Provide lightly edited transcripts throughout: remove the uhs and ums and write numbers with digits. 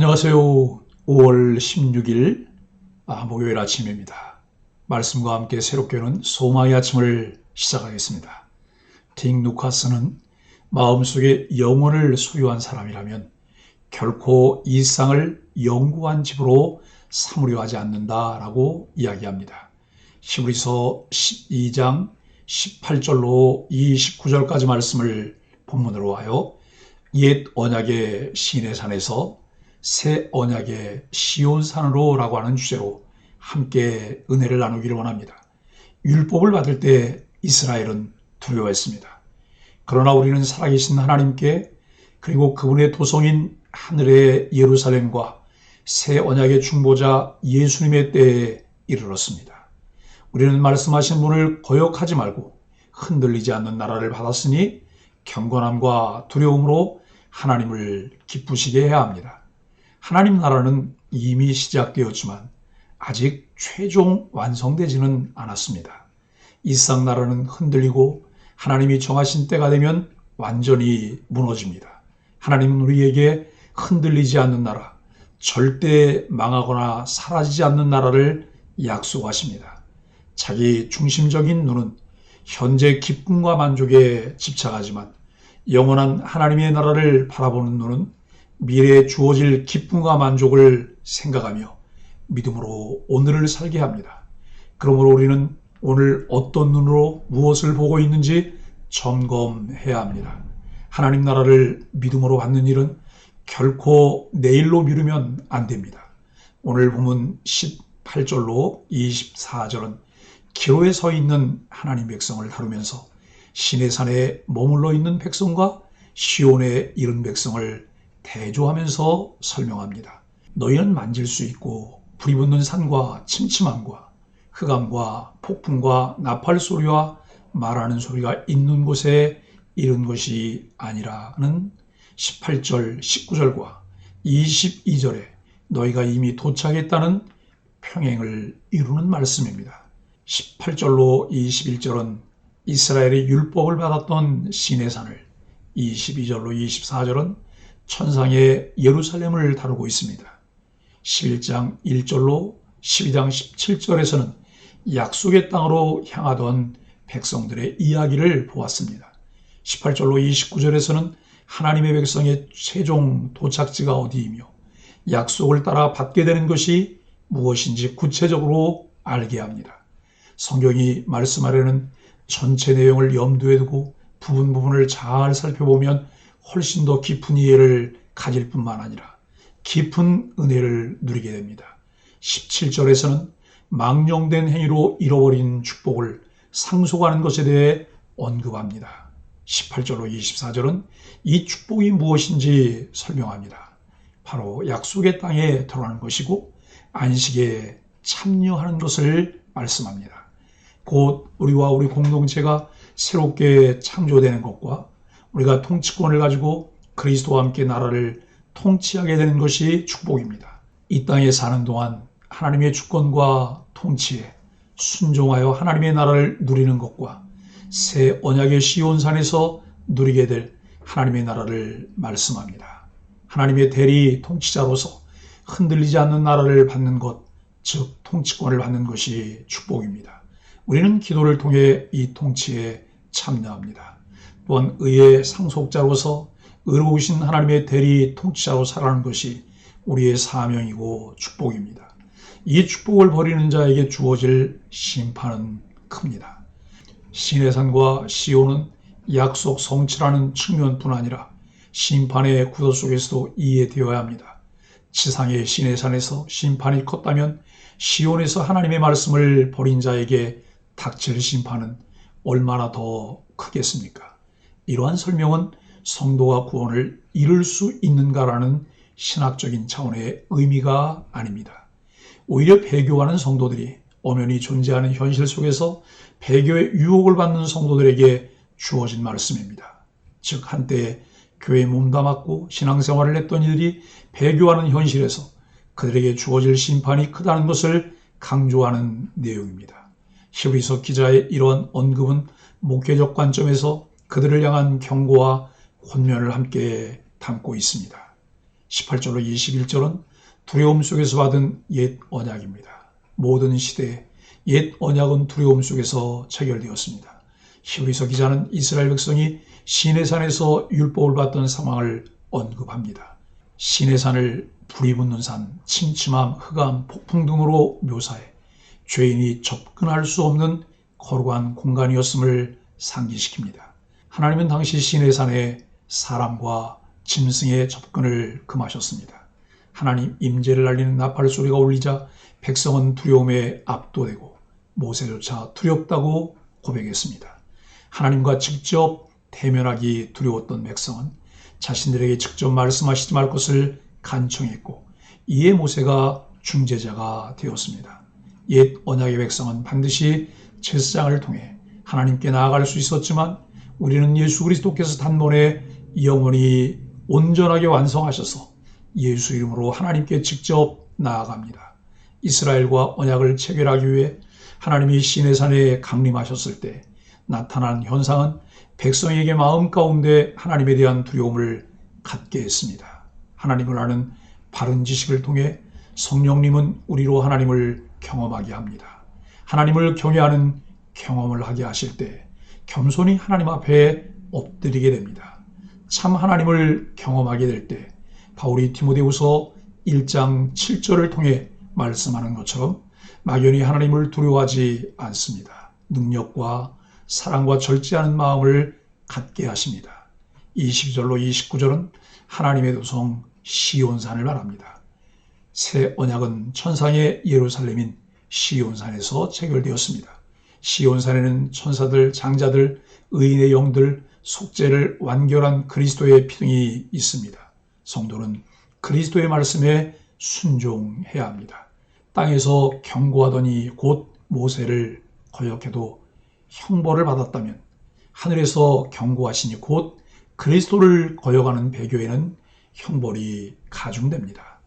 안녕하세요. 5월 16일 목요일 아침입니다. 말씀과 함께 새롭게 오는 소망의 아침을 시작하겠습니다. 딕 루카스는 마음속에 영혼을 소유한 사람이라면 결코 이 세상을 영구한 집으로 삼으려 하지 않는다라고 이야기합니다. 히브리서 12장 18절로 29절까지 말씀을 본문으로 하여 옛 언약의 시내산에서 새 언약의 시온산으로 라고 하는 주제로 함께 은혜를 나누기를 원합니다. 율법을 받을 때 이스라엘은 두려워했습니다. 그러나 우리는 살아계신 하나님께 그리고 그분의 도성인 하늘의 예루살렘과 새 언약의 중보자 예수님의 때에 이르렀습니다. 우리는 말씀하신 분을 거역하지 말고 흔들리지 않는 나라를 받았으니 경건함과 두려움으로 하나님을 기쁘시게 해야 합니다. 하나님 나라는 이미 시작되었지만 아직 최종 완성되지는 않았습니다. 이 세상 나라는 흔들리고 하나님이 정하신 때가 되면 완전히 무너집니다. 하나님은 우리에게 흔들리지 않는 나라, 절대 망하거나 사라지지 않는 나라를 약속하십니다. 자기 중심적인 눈은 현재 기쁨과 만족에 집착하지만 영원한 하나님의 나라를 바라보는 눈은 미래에 주어질 기쁨과 만족을 생각하며 믿음으로 오늘을 살게 합니다. 그러므로 우리는 오늘 어떤 눈으로 무엇을 보고 있는지 점검해야 합니다. 하나님 나라를 믿음으로 받는 일은 결코 내일로 미루면 안 됩니다. 오늘 본문 18절로 24절은 기로에 서 있는 하나님 백성을 다루면서 시내산에 머물러 있는 백성과 시온에 이른 백성을 대조하면서 설명합니다. 너희는 만질 수 있고 불이 붙는 산과 침침함과 흑암과 폭풍과 나팔 소리와 말하는 소리가 있는 곳에 이른 것이 아니라는 18절, 19절과 22절에 너희가 이미 도착했다는 평행을 이루는 말씀입니다. 18절로 21절은 이스라엘의 율법을 받았던 시내산을, 22절로 24절은 천상의 예루살렘을 다루고 있습니다. 11장 1절로 12장 17절에서는 약속의 땅으로 향하던 백성들의 이야기를 보았습니다. 18절로 29절에서는 하나님의 백성의 최종 도착지가 어디이며 약속을 따라 받게 되는 것이 무엇인지 구체적으로 알게 합니다. 성경이 말씀하려는 전체 내용을 염두에 두고 부분을 잘 살펴보면 훨씬 더 깊은 이해를 가질 뿐만 아니라 깊은 은혜를 누리게 됩니다. 17절에서는 망령된 행위로 잃어버린 축복을 상속하는 것에 대해 언급합니다. 18절로 24절은 이 축복이 무엇인지 설명합니다. 바로 약속의 땅에 들어가는 것이고 안식에 참여하는 것을 말씀합니다. 곧 우리와 우리 공동체가 새롭게 창조되는 것과 우리가 통치권을 가지고 그리스도와 함께 나라를 통치하게 되는 것이 축복입니다. 이 땅에 사는 동안 하나님의 주권과 통치에 순종하여 하나님의 나라를 누리는 것과 새 언약의 시온산에서 누리게 될 하나님의 나라를 말씀합니다. 하나님의 대리 통치자로서 흔들리지 않는 나라를 받는 것, 즉 통치권을 받는 것이 축복입니다. 우리는 기도를 통해 이 통치에 참여합니다. 또한 의의 상속자로서 의로우신 하나님의 대리 통치자로 살아가는 것이 우리의 사명이고 축복입니다. 이 축복을 버리는 자에게 주어질 심판은 큽니다. 시내산과 시온은 약속 성취라는 측면뿐 아니라 심판의 구도 속에서도 이해되어야 합니다. 지상의 시내산에서 심판이 컸다면 시온에서 하나님의 말씀을 버린 자에게 닥칠 심판은 얼마나 더 크겠습니까? 이러한 설명은 성도가 구원을 이룰 수 있는가라는 신학적인 차원의 의미가 아닙니다. 오히려 배교하는 성도들이 엄연히 존재하는 현실 속에서 배교의 유혹을 받는 성도들에게 주어진 말씀입니다. 즉 한때 교회에 몸담았고 신앙생활을 했던 이들이 배교하는 현실에서 그들에게 주어질 심판이 크다는 것을 강조하는 내용입니다. 히브리서 기자의 이러한 언급은 목회적 관점에서 그들을 향한 경고와 권면을 함께 담고 있습니다. 18절로 21절은 두려움 속에서 받은 옛 언약입니다. 모든 시대에 옛 언약은 두려움 속에서 체결되었습니다. 히브리서 기자는 이스라엘 백성이 시내산에서 율법을 받던 상황을 언급합니다. 시내산을 불이 붙는 산, 침침함, 흑암, 폭풍 등으로 묘사해 죄인이 접근할 수 없는 거룩한 공간이었음을 상기시킵니다. 하나님은 당시 시내산에 사람과 짐승의 접근을 금하셨습니다. 하나님 임재를 알리는 나팔 소리가 울리자 백성은 두려움에 압도되고 모세조차 두렵다고 고백했습니다. 하나님과 직접 대면하기 두려웠던 백성은 자신들에게 직접 말씀하시지 말 것을 간청했고 이에 모세가 중재자가 되었습니다. 옛 언약의 백성은 반드시 제사장을 통해 하나님께 나아갈 수 있었지만 우리는 예수 그리스도께서 단번에 영원히 온전하게 완성하셔서 예수 이름으로 하나님께 직접 나아갑니다. 이스라엘과 언약을 체결하기 위해 하나님이 시내산에 강림하셨을 때 나타난 현상은 백성에게 마음 가운데 하나님에 대한 두려움을 갖게 했습니다. 하나님을 아는 바른 지식을 통해 성령님은 우리로 하나님을 경험하게 합니다. 하나님을 경외하는 경험을 하게 하실 때 겸손히 하나님 앞에 엎드리게 됩니다. 참 하나님을 경험하게 될 때 바울이 디모데후서 1장 7절을 통해 말씀하는 것처럼 막연히 하나님을 두려워하지 않습니다. 능력과 사랑과 절제하는 마음을 갖게 하십니다. 22절로 29절은 하나님의 도성 시온산을 말합니다. 새 언약은 천상의 예루살렘인 시온산에서 체결되었습니다. 시온산에는 천사들, 장자들, 의인의 영들, 속죄를 완결한 그리스도의 피등이 있습니다. 성도는 그리스도의 말씀에 순종해야 합니다. 땅에서 경고하더니 곧 모세를 거역해도 형벌을 받았다면 하늘에서 경고하시니 곧 그리스도를 거역하는 배교에는 형벌이 가중됩니다.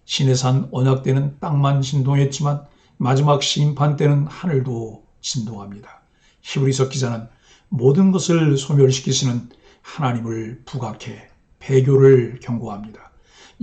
시내산 언약 때는 땅만 진동했지만 마지막 심판 때는 하늘도 진동합니다. 히브리서 기자는 모든 것을 소멸시키시는 하나님을 부각해 배교를 경고합니다.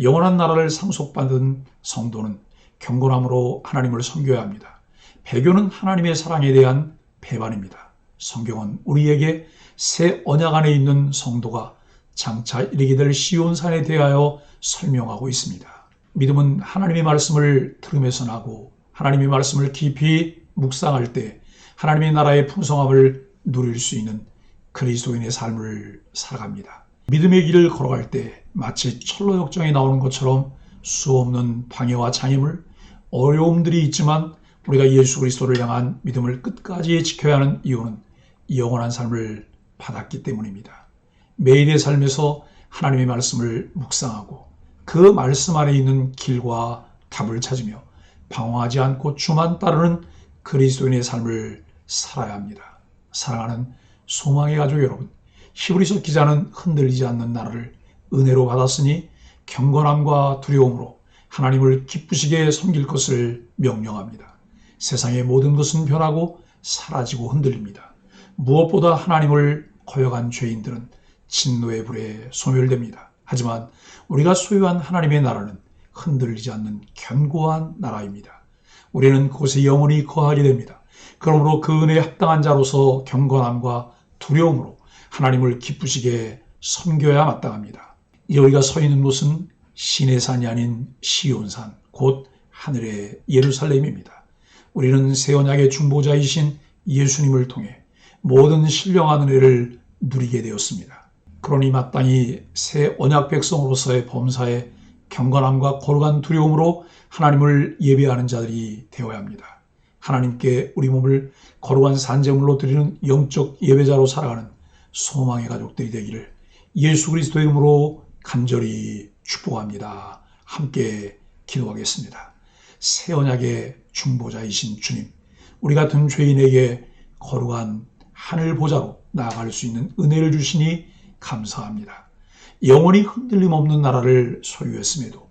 영원한 나라를 상속받은 성도는 경건함으로 하나님을 섬겨야 합니다. 배교는 하나님의 사랑에 대한 배반입니다. 성경은 우리에게 새 언약 안에 있는 성도가 장차 이르게 될 시온산에 대하여 설명하고 있습니다. 믿음은 하나님의 말씀을 들으면서 나고 하나님의 말씀을 깊이 묵상할 때 하나님의 나라의 풍성함을 누릴 수 있는 그리스도인의 삶을 살아갑니다. 믿음의 길을 걸어갈 때 마치 철로 역정에 나오는 것처럼 수없는 방해와 장애물, 어려움들이 있지만 우리가 예수 그리스도를 향한 믿음을 끝까지 지켜야 하는 이유는 영원한 삶을 받았기 때문입니다. 매일의 삶에서 하나님의 말씀을 묵상하고 그 말씀 안에 있는 길과 답을 찾으며 방황하지 않고 주만 따르는 그리스도인의 삶을 살아야 합니다. 사랑하는 소망의 가족 여러분, 히브리서 기자는 흔들리지 않는 나라를 은혜로 받았으니 경건함과 두려움으로 하나님을 기쁘시게 섬길 것을 명령합니다. 세상의 모든 것은 변하고 사라지고 흔들립니다. 무엇보다 하나님을 거역한 죄인들은 진노의 불에 소멸됩니다. 하지만 우리가 소유한 하나님의 나라는 흔들리지 않는 견고한 나라입니다. 우리는 그곳에 영원히 거하게 됩니다. 그러므로 그 은혜에 합당한 자로서 경건함과 두려움으로 하나님을 기쁘시게 섬겨야 마땅합니다. 이제 우리가 서 있는 곳은 시내산이 아닌 시온산, 곧 하늘의 예루살렘입니다. 우리는 새 언약의 중보자이신 예수님을 통해 모든 신령한 은혜를 누리게 되었습니다. 그러니 마땅히 새 언약 백성으로서의 범사에 경건함과 거룩한 두려움으로 하나님을 예배하는 자들이 되어야 합니다. 하나님께 우리 몸을 거룩한 산제물로 드리는 영적 예배자로 살아가는 소망의 가족들이 되기를 예수 그리스도의 이름으로 간절히 축복합니다. 함께 기도하겠습니다. 새 언약의 중보자이신 주님, 우리 같은 죄인에게 거룩한 하늘 보좌로 나아갈 수 있는 은혜를 주시니 감사합니다. 영원히 흔들림 없는 나라를 소유했음에도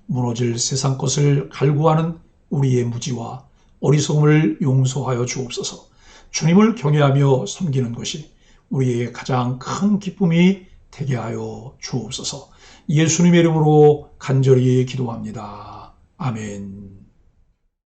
무너질 세상 것을 갈구하는 우리의 무지와 어리석음을 용서하여 주옵소서. 주님을 경외하며 섬기는 것이 우리에게 가장 큰 기쁨이 되게 하여 주옵소서. 예수님의 이름으로 간절히 기도합니다. 아멘.